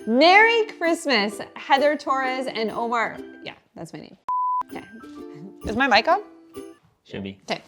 Merry Christmas, Heather Torres and Omar. Yeah, that's my name. Okay. Is my mic on? Should be. Okay.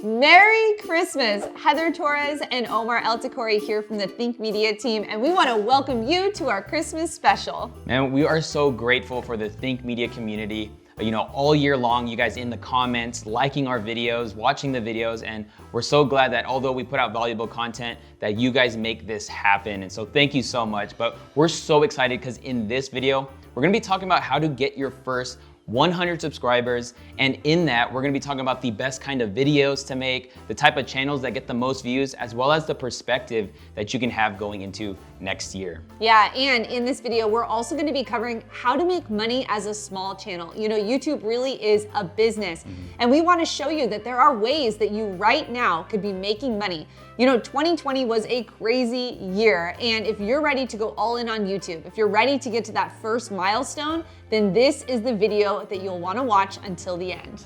Merry Christmas, Heather Torres and Omar Eltakori here from the Think Media team, and we want to welcome you to our Christmas special. Man, we are so grateful for the Think Media community. You know, all year long, you guys in the comments, liking our videos, watching the videos, and we're so glad that although we put out valuable content, that you guys make this happen. And so thank you so much. But we're so excited because in this video, we're gonna be talking about how to get your first 100 subscribers. And in that, we're gonna be talking about the best kind of videos to make, the type of channels that get the most views, as well as the perspective that you can have going into next year. Yeah, and in this video, we're also gonna be covering how to make money as a small channel. You know, YouTube really is a business, and we wanna show you that there are ways that you right now could be making money. You know, 2020 was a crazy year, and if you're ready to go all in on YouTube, if you're ready to get to that first milestone, then this is the video that you'll wanna watch until the end.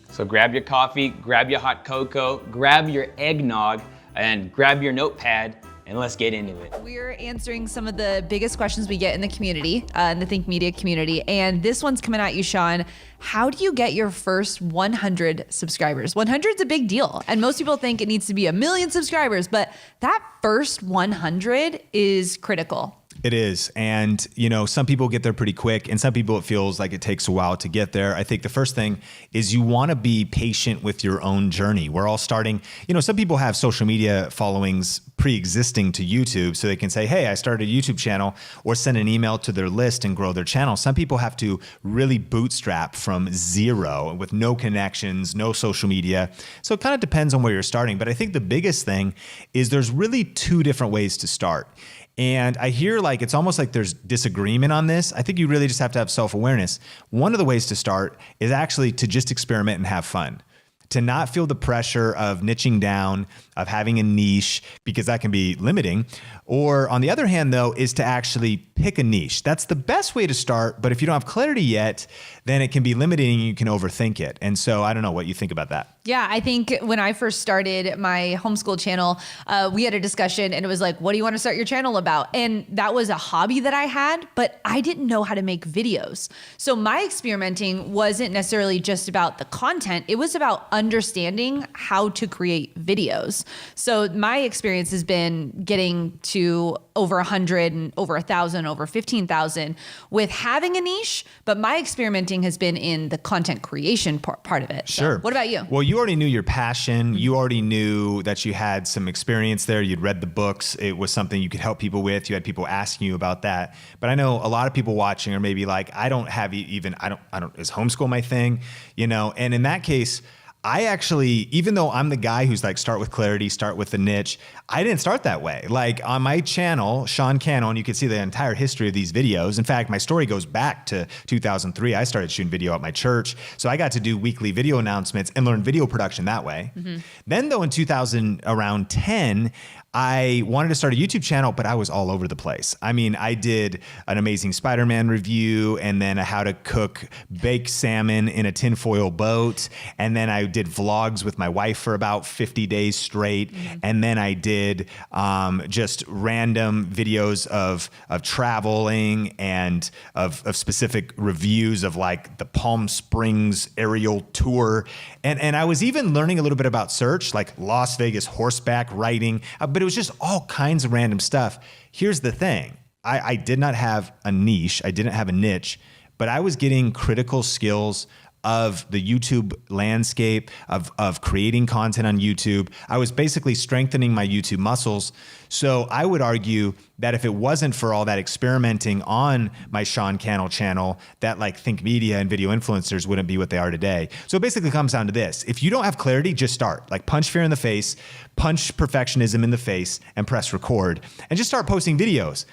So grab your coffee, grab your hot cocoa, grab your eggnog, and grab your notepad, and let's get into it. We're answering some of the biggest questions we get in the community, in the Think Media community. And this one's coming at you, Sean. How do you get your first 100 subscribers? 100 is a big deal. And most people think it needs to be 1 million subscribers, but that first 100 is critical. It is. And, you know, some people get there pretty quick and some people it feels like it takes a while to get there. I think the first thing is you want to be patient with your own journey. We're all starting, you know, some people have social media followings pre-existing to YouTube so they can say, hey, I started a YouTube channel, or send an email to their list and grow their channel. Some people have to really bootstrap from zero with no connections, no social media. So it kind of depends on where you're starting. But I think the biggest thing is there's really two different ways to start. And I hear like, it's almost like there's disagreement on this. I think you really just have to have self-awareness. One of the ways to start is actually to just experiment and have fun. To not feel the pressure of niching down, of having a niche, because that can be limiting. Or on the other hand though, is to actually pick a niche. That's the best way to start, but if you don't have clarity yet, then it can be limiting and you can overthink it. And so I don't know what you think about that. Yeah, I think when I first started my homeschool channel, we had a discussion and it was like, what do you want to start your channel about? And that was a hobby that I had, but I didn't know how to make videos. So my experimenting wasn't necessarily just about the content. It was about understanding how to create videos. So my experience has been getting to over 100 and over 1,000, over 15,000 with having a niche, but my experimenting has been in the content creation part of it. Sure. So what about you? Well, you already knew your passion. You already knew that you had some experience there. You'd read the books. It was something you could help people with. You had people asking you about that. But I know a lot of people watching are maybe like, I don't have even, I don't, is homeschool my thing? You know, and in that case, I actually, even though I'm the guy who's like, start with clarity, start with the niche, I didn't start that way. Like on my channel, Sean Cannon, you can see the entire history of these videos. In fact, my story goes back to 2003. I started shooting video at my church. So I got to do weekly video announcements and learn video production that way. Then though in 2010, I wanted to start a YouTube channel, but I was all over the place. I mean, I did an Amazing Spider-Man review and then a how to cook baked salmon in a tinfoil boat. And then I did vlogs with my wife for about 50 days straight. And then I did just random videos of traveling and of specific reviews of like the Palm Springs aerial tour. And I was even learning a little bit about search, like Las Vegas horseback riding, but it was just all kinds of random stuff. Here's the thing. I did not have a niche. I didn't have a niche, but I was getting critical skills of the YouTube landscape, of creating content on YouTube. I was basically strengthening my YouTube muscles. So I would argue that if it wasn't for all that experimenting on my Sean Cannell channel, that like Think Media and video influencers wouldn't be what they are today. So it basically comes down to this. If you don't have clarity, just start. Like punch fear in the face, punch perfectionism in the face, and press record, and just start posting videos.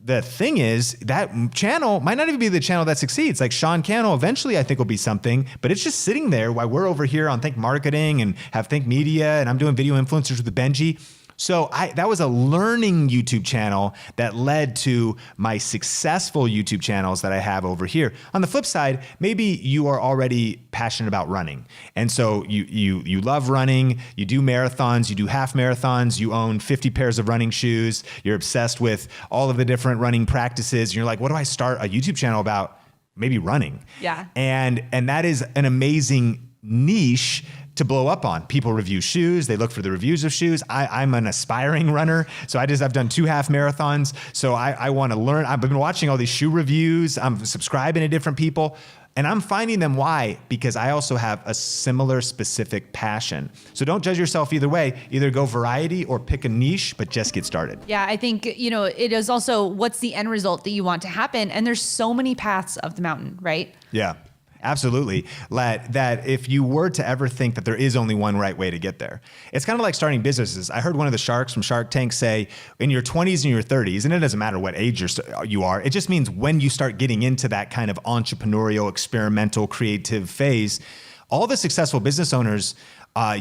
The thing is, that channel might not even be the channel that succeeds. Like Sean Cannell eventually I think will be something, but it's just sitting there while we're over here on Think Marketing and have Think Media, and I'm doing video influencers with Benji. So that was a learning YouTube channel that led to my successful YouTube channels that I have over here. On the flip side, maybe you are already passionate about running. And so you love running, you do marathons, you do half marathons, you own 50 pairs of running shoes, you're obsessed with all of the different running practices. And you're like, what do I start a YouTube channel about? Maybe running. Yeah. And that is an amazing niche to blow up on. People review shoes. They look for the reviews of shoes. I'm an aspiring runner. So I've done 2 half marathons. So I want to learn. I've been watching all these shoe reviews. I'm subscribing to different people. And I'm finding them. Why? Because I also have a similar specific passion. So don't judge yourself either way. Either go variety or pick a niche, but just get started. Yeah, I think, it is also what's the end result that you want to happen. And there's so many paths up the mountain, right? Yeah. Absolutely. That if you were to ever think that there is only one right way to get there, it's kind of like starting businesses. I heard one of the sharks from Shark Tank say, in your 20s and your 30s, and it doesn't matter what age you are, it just means when you start getting into that kind of entrepreneurial, experimental, creative phase, all the successful business owners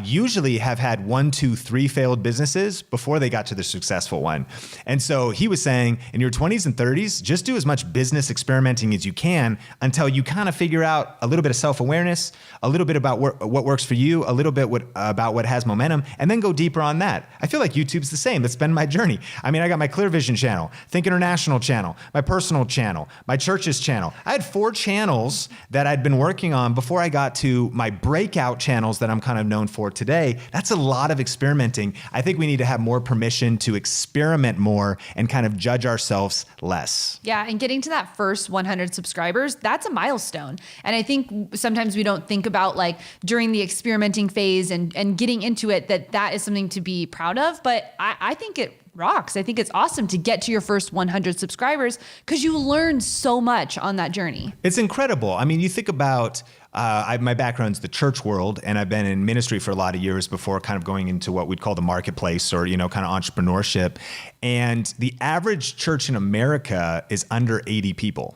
usually have had 1, 2, 3 failed businesses before they got to the successful one. And so he was saying, in your 20s and 30s, just do as much business experimenting as you can until you kind of figure out a little bit of self-awareness, a little bit about what works for you, a little bit about what has momentum, and then go deeper on that. I feel like YouTube's the same. That's been my journey. I mean, I got my Clear Vision channel, Think International channel, my personal channel, my church's channel. I had 4 channels that I'd been working on before I got to my breakout channels that I'm kind of known for today. That's a lot of experimenting. I think we need to have more permission to experiment more and kind of judge ourselves less. Yeah, and getting to that first 100 subscribers, that's a milestone. And I think sometimes we don't think about like during the experimenting phase and getting into it, that is something to be proud of. But I think it rocks. I think it's awesome to get to your first 100 subscribers because you learn so much on that journey. It's incredible. I mean, you think about my background's the church world, and I've been in ministry for a lot of years before kind of going into what we'd call the marketplace or, kind of entrepreneurship. And the average church in America is under 80 people.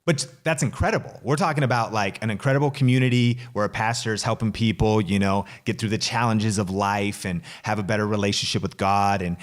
But that's incredible. We're talking about like an incredible community where a pastor is helping people, get through the challenges of life and have a better relationship with God and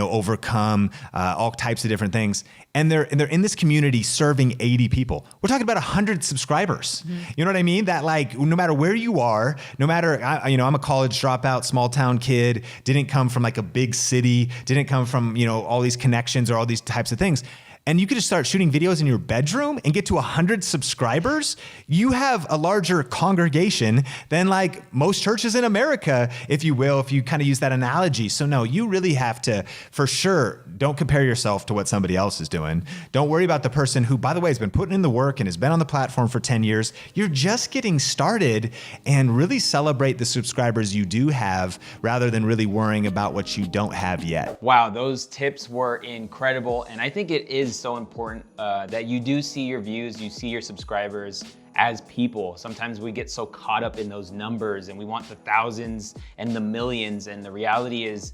overcome all types of different things. And they're in this community serving 80 people. We're talking about 100 subscribers. Mm-hmm. You know what I mean? That like, no matter where you are, no matter, I'm a college dropout, small town kid, didn't come from like a big city, didn't come from, all these connections or all these types of things. And you could just start shooting videos in your bedroom and get to 100 subscribers. You have a larger congregation than like most churches in America, if you will, if you kind of use that analogy. So no, you really have to, for sure, don't compare yourself to what somebody else is doing. Don't worry about the person who, by the way, has been putting in the work and has been on the platform for 10 years. You're just getting started, and really celebrate the subscribers you do have rather than really worrying about what you don't have yet. Wow, those tips were incredible. And I think it is so important that you do see your views, you see your subscribers as people. Sometimes we get so caught up in those numbers and we want the thousands and the millions. And the reality is,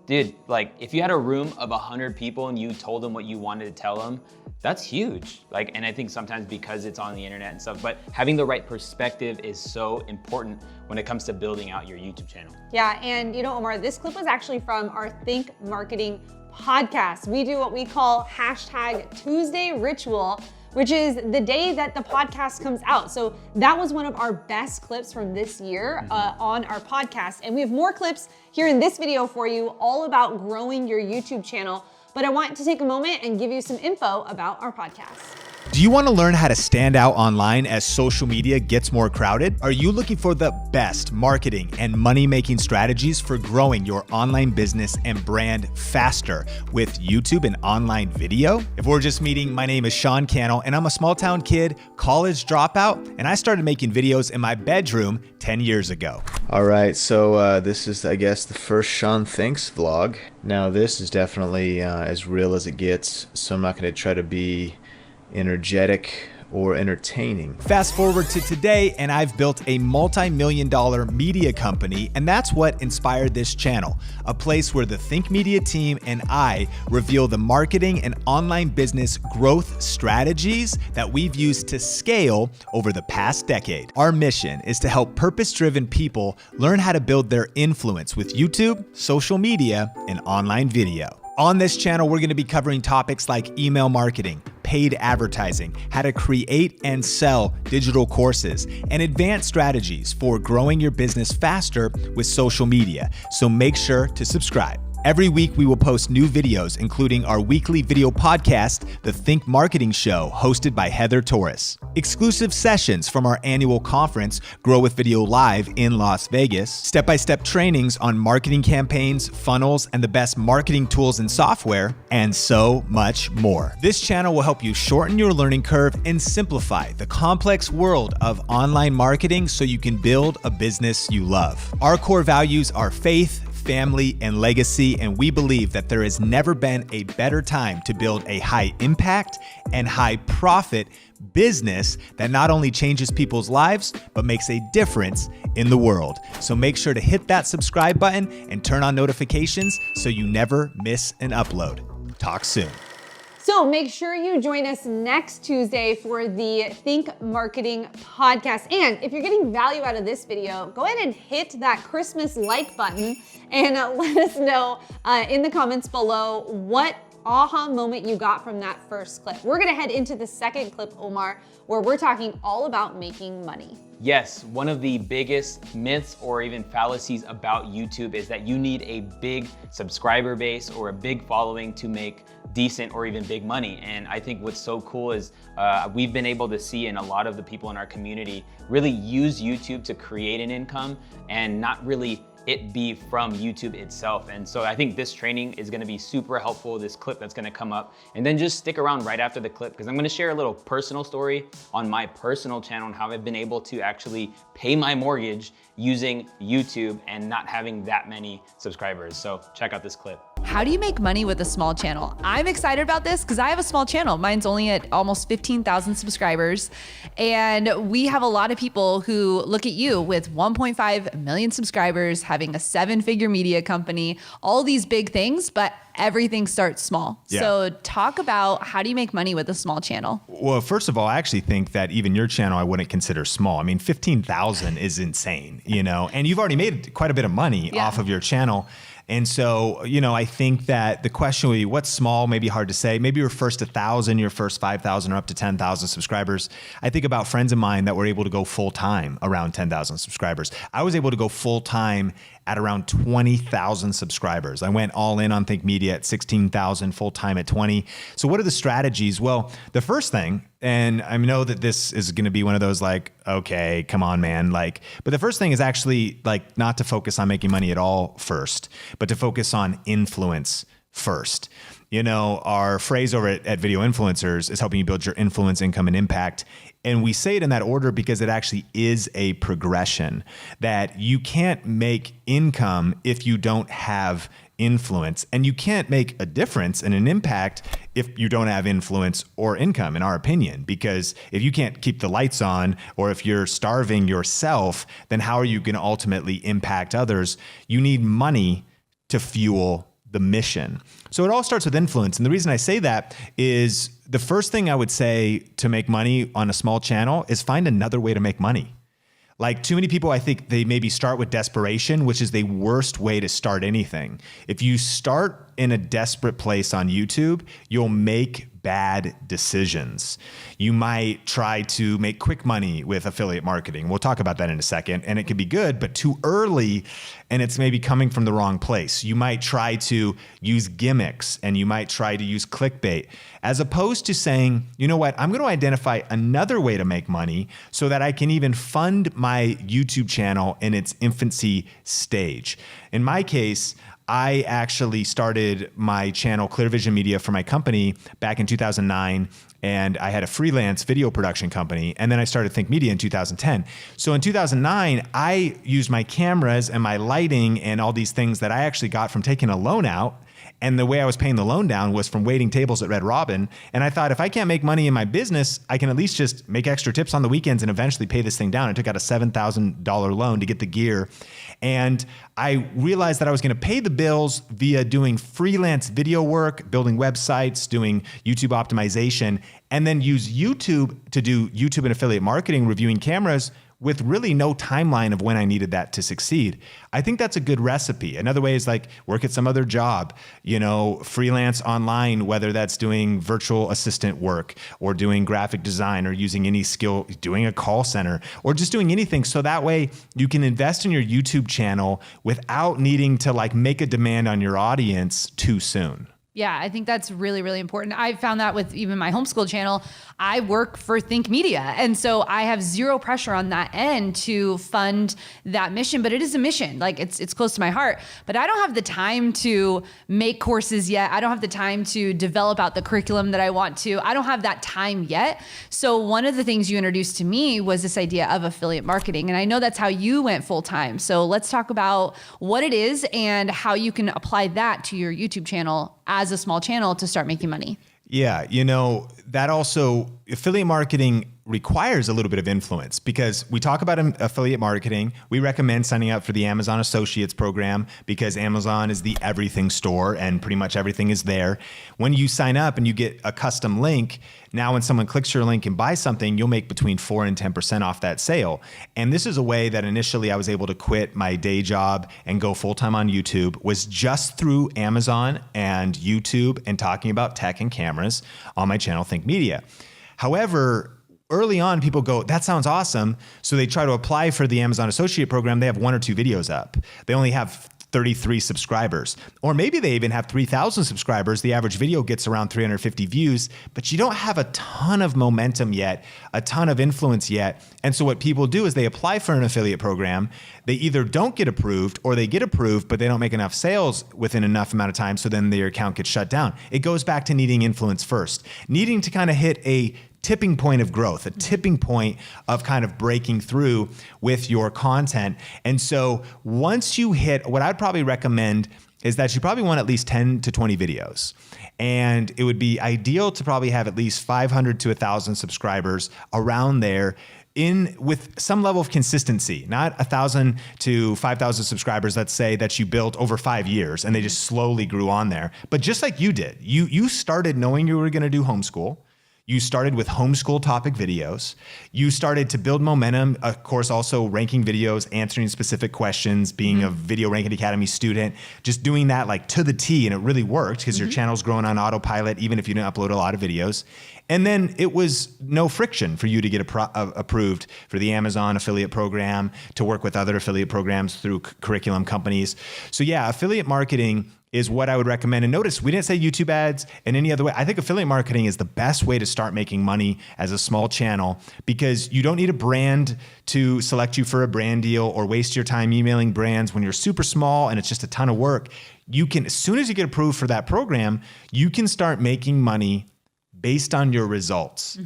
dude, like if you had a room of 100 people and you told them what you wanted to tell them, that's huge. And I think sometimes because it's on the internet and stuff, but having the right perspective is so important when it comes to building out your YouTube channel. Yeah, and Omar, this clip was actually from our Think Marketing podcast. We do what we call #Tuesday Ritual, which is the day that the podcast comes out. So that was one of our best clips from this year on our podcast. And we have more clips here in this video for you all about growing your YouTube channel. But I want to take a moment and give you some info about our podcast. Do you want to learn how to stand out online as social media gets more crowded? Are you looking for the best marketing and money-making strategies for growing your online business and brand faster with YouTube and online video? If we're just meeting, my name is Sean Cannell, and I'm a small town kid, college dropout, and I started making videos in my bedroom 10 years ago. All right, so this is, I guess, the first Sean Thinks vlog. Now, this is definitely as real as it gets, so I'm not going to try to be energetic or entertaining. Fast forward to today, and I've built a multi-million-dollar media company, and that's what inspired this channel, a place where the Think Media team and I reveal the marketing and online business growth strategies that we've used to scale over the past decade. Our mission is to help purpose-driven people learn how to build their influence with YouTube, social media, and online video. On this channel, we're going to be covering topics like email marketing, paid advertising, how to create and sell digital courses, and advanced strategies for growing your business faster with social media. So make sure to subscribe. Every week, we will post new videos, including our weekly video podcast, The Think Marketing Show, hosted by Heather Torres. Exclusive sessions from our annual conference, Grow with Video Live in Las Vegas. Step-by-step trainings on marketing campaigns, funnels, and the best marketing tools and software, and so much more. This channel will help you shorten your learning curve and simplify the complex world of online marketing so you can build a business you love. Our core values are faith, family, and legacy, and we believe that there has never been a better time to build a high impact and high profit business that not only changes people's lives, but makes a difference in the world. So make sure to hit that subscribe button and turn on notifications so you never miss an upload. Talk soon. So make sure you join us next Tuesday for the Think Marketing podcast. And if you're getting value out of this video, go ahead and hit that Christmas like button and let us know in the comments below what aha moment you got from that first clip. We're gonna head into the second clip, Omar, where we're talking all about making money. Yes, one of the biggest myths or even fallacies about YouTube is that you need a big subscriber base or a big following to make decent or even big money. And I think what's so cool is we've been able to see, and a lot of the people in our community really use YouTube to create an income and not really it be from YouTube itself. And so I think this training is gonna be super helpful, this clip that's gonna come up. And then just stick around right after the clip, because I'm gonna share a little personal story on my personal channel and how I've been able to actually pay my mortgage using YouTube and not having that many subscribers. So check out this clip. How do you make money with a small channel? I'm excited about this because I have a small channel. Mine's only at almost 15,000 subscribers. And we have a lot of people who look at you with 1.5 million subscribers, having a 7-figure media company, all these big things, but everything starts small. Yeah. So talk about how do you make money with a small channel? Well, first of all, I actually think that even your channel, I wouldn't consider small. I mean, 15,000 is insane, and you've already made quite a bit of money off of your channel. And so, I think that the question would be, what's small? Maybe hard to say. Maybe your first 1,000, your first 5,000, or up to 10,000 subscribers. I think about friends of mine that were able to go full time around 10,000 subscribers. I was able to go full time at around 20,000 subscribers. I went all in on Think Media at 16,000, full time at 20. So what are the strategies? Well, the first thing, and I know that this is going to be one of those like, okay, come on, man. But the first thing is actually not to focus on making money at all first, but to focus on influence first. Our phrase over at Video Influencers is helping you build your influence, income, and impact. And we say it in that order because it actually is a progression, that you can't make income if you don't have influence, and you can't make a difference and an impact if you don't have influence or income, in our opinion. Because if you can't keep the lights on, or if you're starving yourself, then how are you going to ultimately impact others? You need money to fuel the mission. So it all starts with influence. And the reason I say that is the first thing I would say to make money on a small channel is find another way to make money. Too many people, I think they maybe start with desperation, which is the worst way to start anything. If you start in a desperate place on YouTube, you'll make bad decisions. You might try to make quick money with affiliate marketing. We'll talk about that in a second. And it could be good, but too early, and it's maybe coming from the wrong place. You might try to use gimmicks, and you might try to use clickbait, as opposed to saying, you know what, I'm going to identify another way to make money so that I can even fund my YouTube channel in its infancy stage. In my case, I actually started my channel, Clear Vision Media, for my company back in 2009. And I had a freelance video production company. And then I started Think Media in 2010. So in 2009, I used my cameras and my lighting and all these things that I actually got from taking a loan out. And the way I was paying the loan down was from waiting tables at Red Robin. And I thought, if I can't make money in my business, I can at least just make extra tips on the weekends and eventually pay this thing down. I took out a $7,000 loan to get the gear. And I realized that I was going to pay the bills via doing freelance video work, building websites, doing YouTube optimization, and then use YouTube to do YouTube and affiliate marketing, reviewing cameras, with really no timeline of when I needed that to succeed. I think that's a good recipe. Another way is like work at some other job, freelance online, whether that's doing virtual assistant work or doing graphic design or using any skill, doing a call center or just doing anything. So that way you can invest in your YouTube channel without needing to like make a demand on your audience too soon. Yeah, I think that's really, really important. I found that with even my homeschool channel. I work for Think Media. And so I have zero pressure on that end to fund that mission, but it is a mission. Like it's close to my heart, but I don't have the time to make courses yet. I don't have the time to develop out the curriculum that I want to. I don't have that time yet. So one of the things you introduced to me was this idea of affiliate marketing. And I know that's how you went full time. So let's talk about what it is and how you can apply that to your YouTube channel as a small channel to start making money. Yeah, that also, affiliate marketing requires a little bit of influence because we talk about affiliate marketing. We recommend signing up for the Amazon Associates program because Amazon is the everything store and pretty much everything is there. When you sign up and you get a custom link, now when someone clicks your link and buys something, you'll make between 4 and 10% off that sale. And this is a way that initially I was able to quit my day job and go full-time on YouTube, was just through Amazon and YouTube and talking about tech and cameras on my channel, Think Media. However, early on, people go, that sounds awesome. So they try to apply for the Amazon Associate program. They have 1 or 2 videos up. They only have 33 subscribers, or maybe they even have 3,000 subscribers. The average video gets around 350 views, but you don't have a ton of momentum yet, a ton of influence yet. And so what people do is they apply for an affiliate program. They either don't get approved or they get approved, but they don't make enough sales within enough amount of time. So then their account gets shut down. It goes back to needing influence first, needing to kind of hit a tipping point of growth, a tipping point of kind of breaking through with your content. And so once you hit, what I'd probably recommend is that you probably want at least 10 to 20 videos. And it would be ideal to probably have at least 500 to 1,000 subscribers around there with some level of consistency, not 1,000 to 5,000 subscribers, let's say, that you built over 5 years and they just slowly grew on there. But just like you did, you started knowing you were going to do homeschool. You started with homeschool topic videos. You started to build momentum, of course, also ranking videos, answering specific questions, being a Video Ranking Academy student, just doing that like to the T, and it really worked because your channel's growing on autopilot, even if you didn't upload a lot of videos. And then it was no friction for you to get approved for the Amazon affiliate program, to work with other affiliate programs through curriculum companies. So yeah, affiliate marketing is what I would recommend. And notice, we didn't say YouTube ads in any other way. I think affiliate marketing is the best way to start making money as a small channel because you don't need a brand to select you for a brand deal or waste your time emailing brands when you're super small and it's just a ton of work. You can, as soon as you get approved for that program, you can start making money based on your results.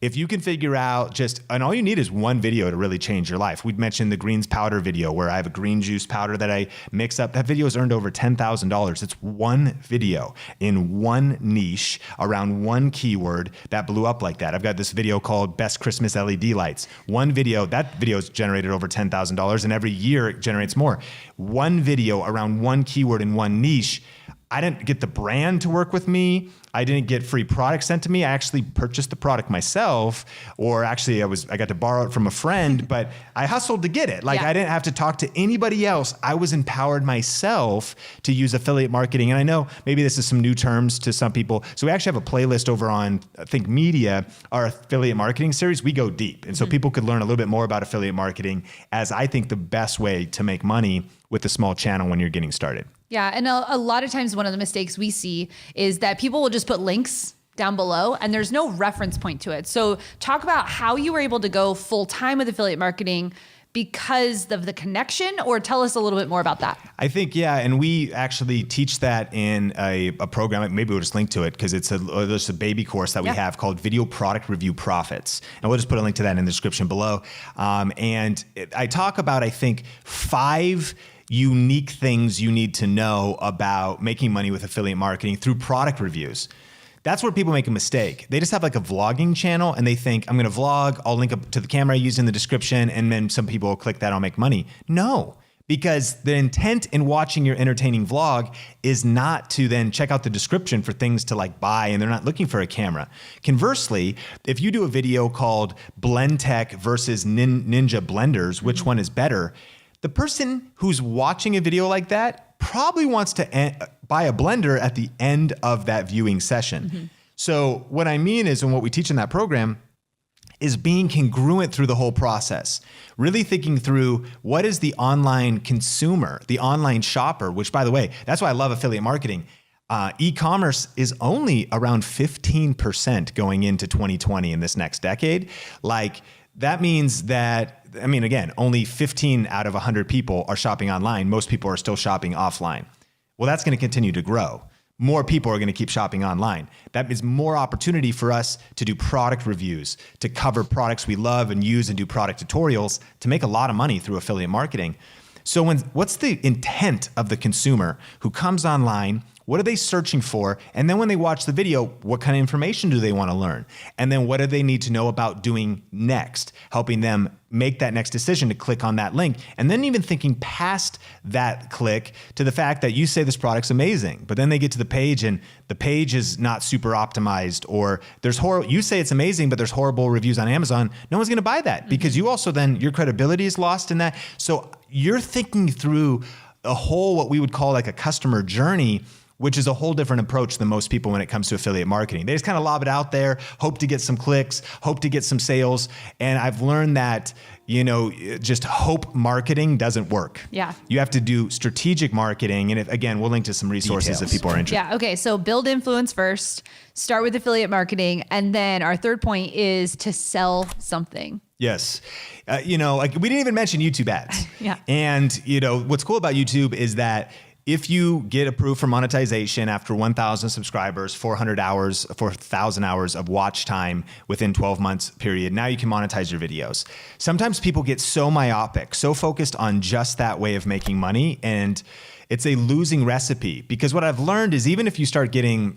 If you can figure out and all you need is one video to really change your life. We'd mentioned the greens powder video where I have a green juice powder that I mix up. That video has earned over $10,000. It's one video in one niche around one keyword that blew up like that. I've got this video called Best Christmas LED Lights. One video, that video's generated over $10,000 and every year it generates more. One video around one keyword in one niche. I didn't get the brand to work with me. I didn't get free products sent to me. I actually purchased the product myself, or actually I got to borrow it from a friend, but I hustled to get it. Like I didn't have to talk to anybody else. I was empowered myself to use affiliate marketing. And I know maybe this is some new terms to some people. So we actually have a playlist over on Think Media, our affiliate marketing series. We go deep. And so people could learn a little bit more about affiliate marketing as I think the best way to make money with a small channel when you're getting started. Yeah. And a lot of times one of the mistakes we see is that people will just put links down below and there's no reference point to it. So talk about how you were able to go full time with affiliate marketing because of the connection, or tell us a little bit more about that. I think, yeah. And we actually teach that in a program. Maybe we'll just link to it because there's a baby course that we have called Video Product Review Profits. And we'll just put a link to that in the description below. I talk about, I think, 5 unique things you need to know about making money with affiliate marketing through product reviews. That's where people make a mistake. They just have like a vlogging channel and they think, I'm gonna vlog, I'll link up to the camera I used in the description, and then some people will click that, I'll make money. No, because the intent in watching your entertaining vlog is not to then check out the description for things to like buy, and they're not looking for a camera. Conversely, if you do a video called Blend Tech versus Ninja Blenders, which one is better? The person who's watching a video like that probably wants to buy a blender at the end of that viewing session. So what I mean is, and what we teach in that program is being congruent through the whole process, really thinking through what is the online consumer, the online shopper, which by the way, that's why I love affiliate marketing. E-commerce is only around 15% going into 2020 in this next decade. Like that means that, I mean, again, only 15 out of 100 people are shopping online. Most people are still shopping offline. Well, that's going to continue to grow. More people are going to keep shopping online. That means more opportunity for us to do product reviews, to cover products we love and use and do product tutorials to make a lot of money through affiliate marketing. So what's the intent of the consumer who comes online? What are they searching for? And then when they watch the video, what kind of information do they want to learn? And then what do they need to know about doing next? Helping them make that next decision to click on that link. And then even thinking past that click to the fact that you say this product's amazing, but then they get to the page and the page is not super optimized, or there's you say it's amazing, but there's horrible reviews on Amazon. No one's going to buy that because you also then, your credibility is lost in that. So you're thinking through a whole, what we would call like a customer journey, which is a whole different approach than most people when it comes to affiliate marketing. They just kind of lob it out there, hope to get some clicks, hope to get some sales. And I've learned that, just hope marketing doesn't work. Yeah. You have to do strategic marketing. And again, we'll link to some resources if people are interested. Yeah. Okay. So build influence first, start with affiliate marketing. And then our third point is to sell something. Yes. Like we didn't even mention YouTube ads. Yeah. And, what's cool about YouTube is that if you get approved for monetization after 1,000 subscribers, 400 hours, 4,000 hours of watch time within 12 months period, now you can monetize your videos. Sometimes people get so myopic, so focused on just that way of making money, and it's a losing recipe. Because what I've learned is even if you start getting,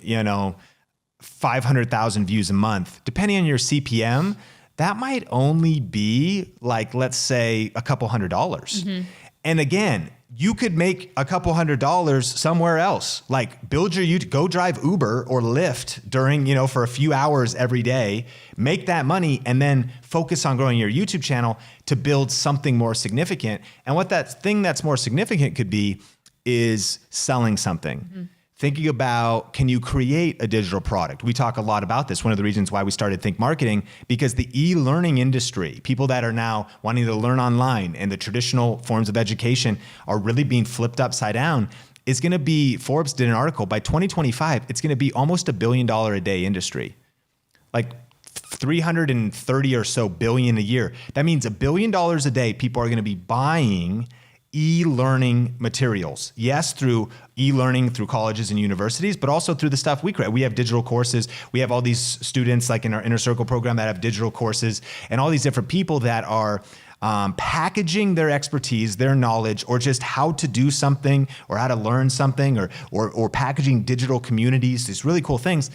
500,000 views a month, depending on your CPM, that might only be like, let's say a couple $100. And again, you could make a couple $100 somewhere else, like build your YouTube, go drive Uber or Lyft during, for a few hours every day, make that money, and then focus on growing your YouTube channel to build something more significant. And what that thing that's more significant could be is selling something. Thinking about, can you create a digital product? We talk a lot about this. One of the reasons why we started Think Marketing, because the e-learning industry, people that are now wanting to learn online and the traditional forms of education are really being flipped upside down, is going to be, Forbes did an article, by 2025, it's going to be almost $1 billion a day industry. Like 330 or so billion a year. That means $1 billion a day people are going to be buying e-learning materials. Yes, through e-learning through colleges and universities, but also through the stuff we create. We have digital courses. We have all these students like in our Inner Circle program that have digital courses, and all these different people that are packaging their expertise, their knowledge, or just how to do something or how to learn something, or packaging digital communities, these really cool things.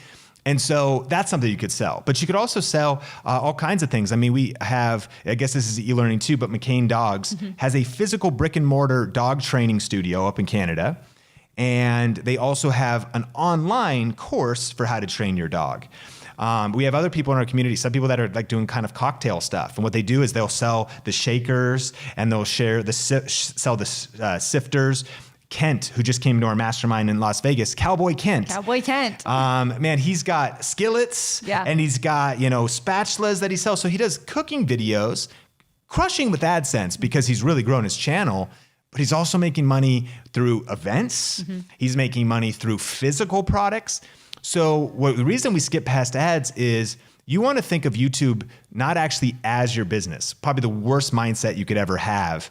And so that's something you could sell. But you could also sell all kinds of things. I mean, we have, I guess this is e-learning too, but McCain Dogs has a physical brick and mortar dog training studio up in Canada. And they also have an online course for how to train your dog. We have other people in our community, some people that are like doing kind of cocktail stuff. And what they do is they'll sell the shakers and they'll sell the sifters. Kent, who just came to our mastermind in Las Vegas, Cowboy Kent. Man, he's got skillets and he's got, spatulas that he sells. So he does cooking videos, crushing with AdSense because he's really grown his channel, but he's also making money through events. He's making money through physical products. So the reason we skip past ads is you want to think of YouTube not actually as your business, probably the worst mindset you could ever have.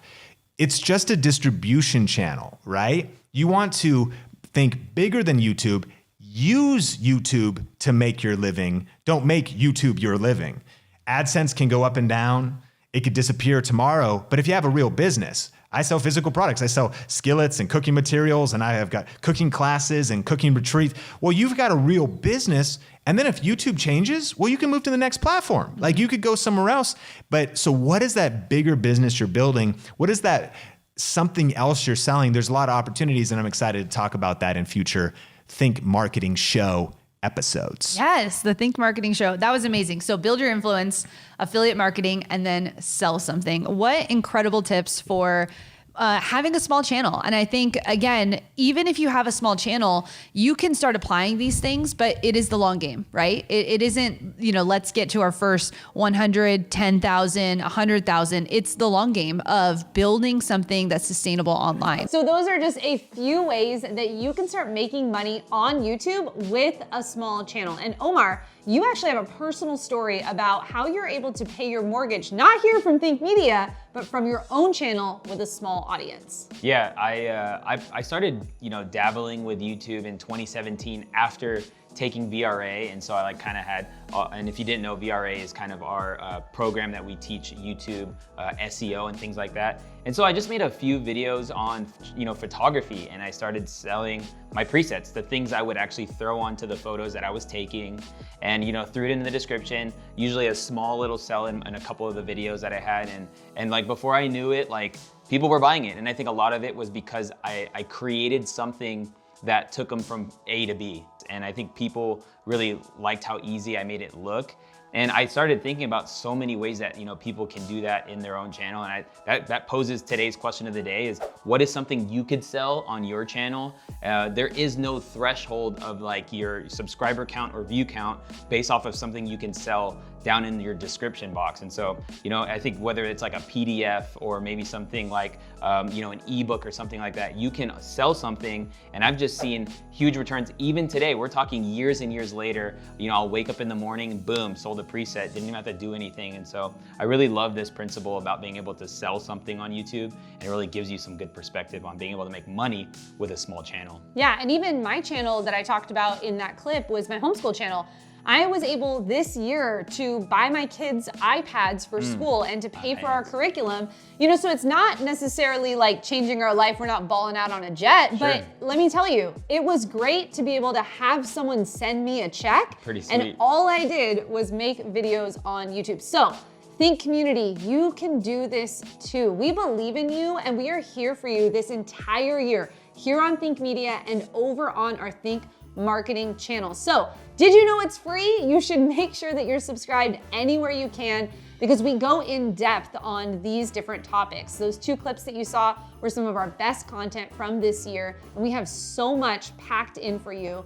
It's just a distribution channel, right? You want to think bigger than YouTube. Use YouTube to make your living. Don't make YouTube your living. AdSense can go up and down. it could disappear tomorrow. But if you have a real business, I sell physical products. I sell skillets and cooking materials, and I have got cooking classes and cooking retreats. Well, you've got a real business. And then if YouTube changes, well, you can move to the next platform. Like you could go somewhere else. But so what is that bigger business you're building? What is that something else you're selling? There's a lot of opportunities, and I'm excited to talk about that in future Think Marketing Show episodes. Yes, the Think Marketing Show. That was amazing. So build your influence, affiliate marketing, and then sell something. What incredible tips for having a small channel. And I think, again, even if you have a small channel, you can start applying these things, but it is the long game, right? It isn't, let's get to our first 100, 10,000, 100,000. It's the long game of building something that's sustainable online. So those are just a few ways that you can start making money on YouTube with a small channel. And Omar, you actually have a personal story about how you're able to pay your mortgage, not here from Think Media, but from your own channel with a small audience. Yeah, I started, dabbling with YouTube in 2017 after taking VRA, and so I kind of had, and if you didn't know, VRA is kind of our program that we teach YouTube SEO and things like that. And so I just made a few videos on, photography, and I started selling my presets, the things I would actually throw onto the photos that I was taking, and threw it in the description, usually a small little sell in a couple of the videos that I had, and before I knew it, people were buying it. And I think a lot of it was because I created something that took them from A to B. And I think people really liked how easy I made it look. And I started thinking about so many ways that people can do that in their own channel. And that poses today's question of the day: is what is something you could sell on your channel? There is no threshold of your subscriber count or view count based off of something you can sell down in your description box. And so, I think whether it's like a PDF or maybe something like, an ebook or something like that, you can sell something. And I've just seen huge returns. Even today, we're talking years and years later, I'll wake up in the morning and boom, sold a preset, didn't even have to do anything. And so I really love this principle about being able to sell something on YouTube, and it really gives you some good perspective on being able to make money with a small channel. Yeah, and even my channel that I talked about in that clip was my homeschool channel. I was able this year to buy my kids iPads for school and to pay for our curriculum. So it's not necessarily like changing our life. We're not balling out on a jet, but let me tell you, it was great to be able to have someone send me a check. Pretty sweet. And all I did was make videos on YouTube. So Think community, you can do this too. We believe in you, and we are here for you this entire year here on Think Media and over on our Think Marketing channel. So did you know it's free? You should make sure that you're subscribed anywhere you can, because we go in depth on these different topics. Those 2 clips that you saw were some of our best content from this year, and we have so much packed in for you.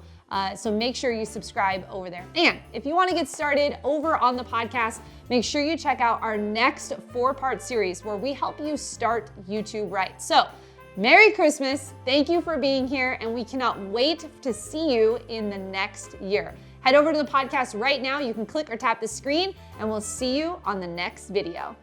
So make sure you subscribe over there. And if you want to get started over on the podcast, make sure you check out our next 4-part series where we help you start YouTube right. So Merry Christmas, thank you for being here, and we cannot wait to see you in the next year. Head over to the podcast right now. You can click or tap the screen, and we'll see you on the next video.